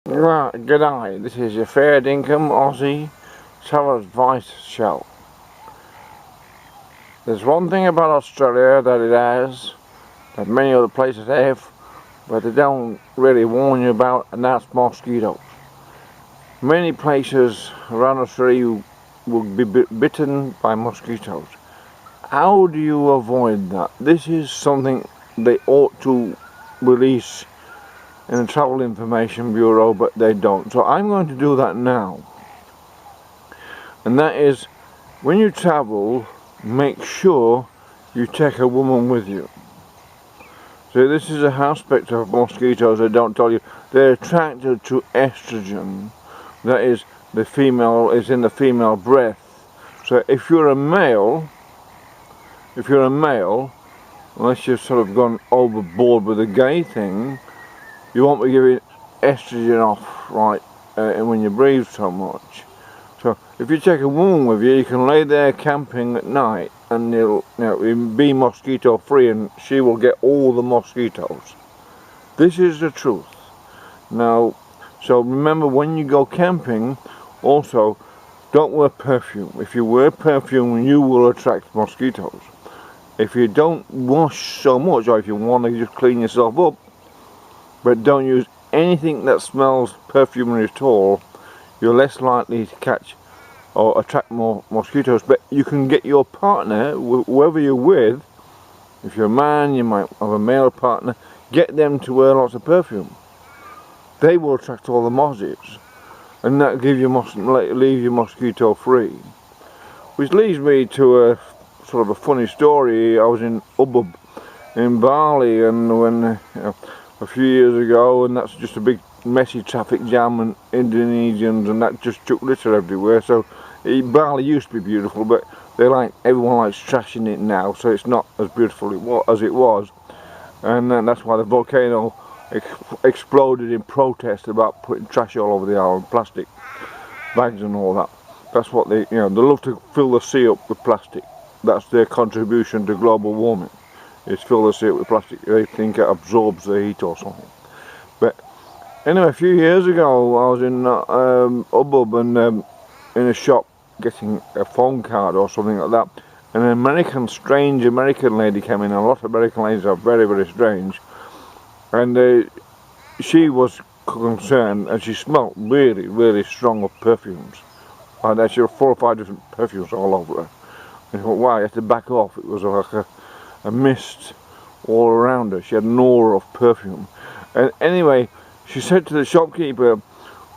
Right, g'day, this is your fair dinkum Aussie Travel Advice show. There's one thing about Australia that it has, that many other places have, but they don't really warn you about, and that's mosquitoes. Many places around Australia will be bitten by mosquitoes. How do you avoid that? This is something they ought to release in the Travel Information Bureau, but they don't. So I'm going to do that now. And that is, when you travel, make sure you take a woman with you. So this is a aspect of mosquitoes I don't tell you. They're attracted to estrogen. That is, the female is in the female breath. So if you're a male, unless you've sort of gone overboard with the gay thing, you won't be giving estrogen off, right, when you breathe so much. So if you take a woman with you, you can lay there camping at night, and you'll be mosquito free, and she will get all the mosquitoes. This is the truth. Now, so remember, when you go camping, also don't wear perfume. If you wear perfume, you will attract mosquitoes. If you don't wash so much, or if you want to just clean yourself up, but don't use anything that smells perfumery at all, you're less likely to catch or attract more mosquitoes. But you can get your partner, whoever you're with, if you're a man, you might have a male partner, get them to wear lots of perfume. They will attract all the mozzies, and that leave you mosquito free. Which leads me to a sort of a funny story. I was in Ubud in Bali, and when a few years ago, and that's just a big messy traffic jam, and Indonesians, and that just took litter everywhere. So Bali used to be beautiful, but everyone likes trashing it now, so it's not as beautiful as it was. And that's why the volcano exploded in protest about putting trash all over the island, plastic bags and all that. That's what they love to fill the sea up with plastic. That's their contribution to global warming, is fill the sea up with plastic. They think it absorbs the heat or something. But anyway, a few years ago, I was in Ubud, and in a shop getting a phone card or something like that, and an strange American lady came in. A lot of American ladies are very, very strange, and she was concerned, and she smelled really, really strong of perfumes. And there she had 4 or 5 different perfumes all over her. And I thought, wow, you had to back off. It was like a mist all around her. She had an aura of perfume. And anyway, she said to the shopkeeper,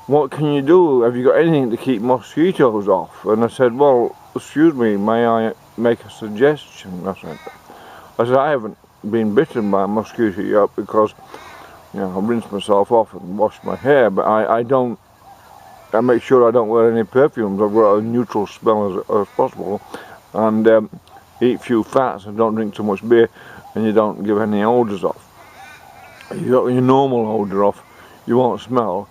"What can you do? Have you got anything to keep mosquitoes off?" And I said, "Well, excuse me, may I make a suggestion?" I said, "I haven't been bitten by a mosquito yet, because I rinse myself off and wash my hair, but I make sure I don't wear any perfumes. I've got a neutral smell as possible, and eat few fats, and don't drink too much beer, and you don't give any odours off. You got your normal odour off, you won't smell."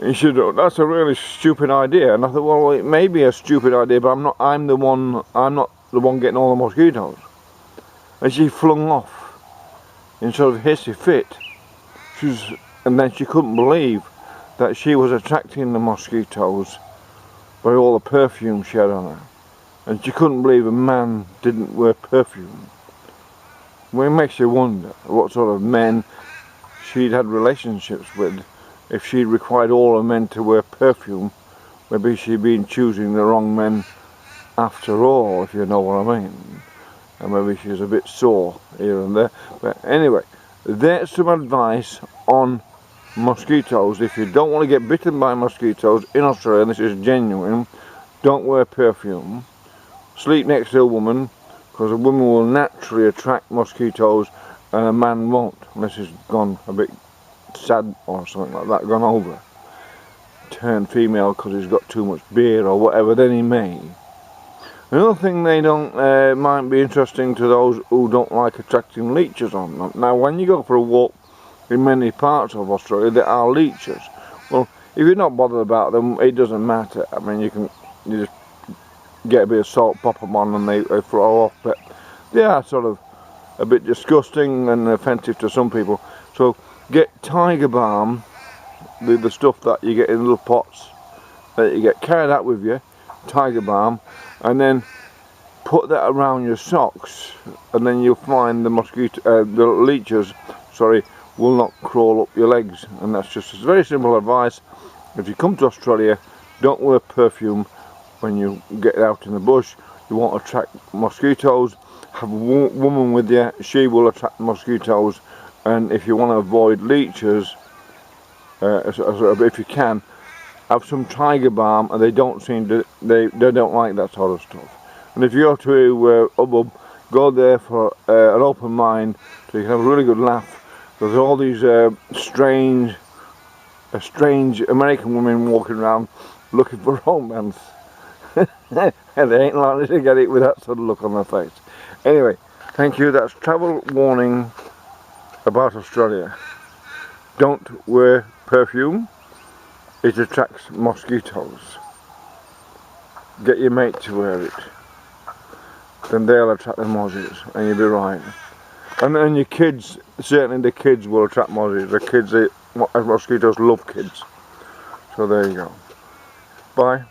He said, "Oh, that's a really stupid idea." And I thought, well, it may be a stupid idea, but I'm not the one getting all the mosquitoes. And she flung off in sort of a hissy fit. And then she couldn't believe that she was attracting the mosquitoes by all the perfume she had on her. And she couldn't believe a man didn't wear perfume. Well, it makes you wonder what sort of men she'd had relationships with. If she required all her men to wear perfume, maybe she'd been choosing the wrong men after all, if you know what I mean. And maybe she's a bit sore here and there. But anyway, there's some advice on mosquitoes. If you don't want to get bitten by mosquitoes in Australia, this is genuine, don't wear perfume. Sleep next to a woman, because a woman will naturally attract mosquitoes and a man won't, unless he's gone a bit sad or something like that, gone over, turned female because he's got too much beer or whatever, then he may. Another thing they don't might be interesting to those who don't like attracting leeches on them. Now, when you go for a walk in many parts of Australia, there are leeches. Well, if you're not bothered about them, it doesn't matter. I mean, you just get a bit of salt, pop them on, and they throw off. But they are sort of a bit disgusting and offensive to some people. So get tiger balm the stuff that you get in little pots that you get. Carry that with you, tiger balm, and then put that around your socks, and then you'll find the the leeches, sorry, will not crawl up your legs. And that's just very simple advice. If you come to Australia, don't wear perfume when you get out in the bush. You won't attract mosquitoes. Have a woman with you, she will attract mosquitoes. And if you want to avoid leeches, if you can, have some tiger balm, and they don't like that sort of stuff. And if you go to Hubbub, go there for an open mind, so you can have a really good laugh. There's all these strange American women walking around looking for romance. And they ain't likely to get it with that sort of look on their face. Anyway, thank you. That's travel warning about Australia. Don't wear perfume. It attracts mosquitoes. Get your mate to wear it. Then they'll attract the mozzies, and you'll be right. And then your kids, certainly the kids will attract mozzies. The kids, mosquitoes love kids. So there you go. Bye.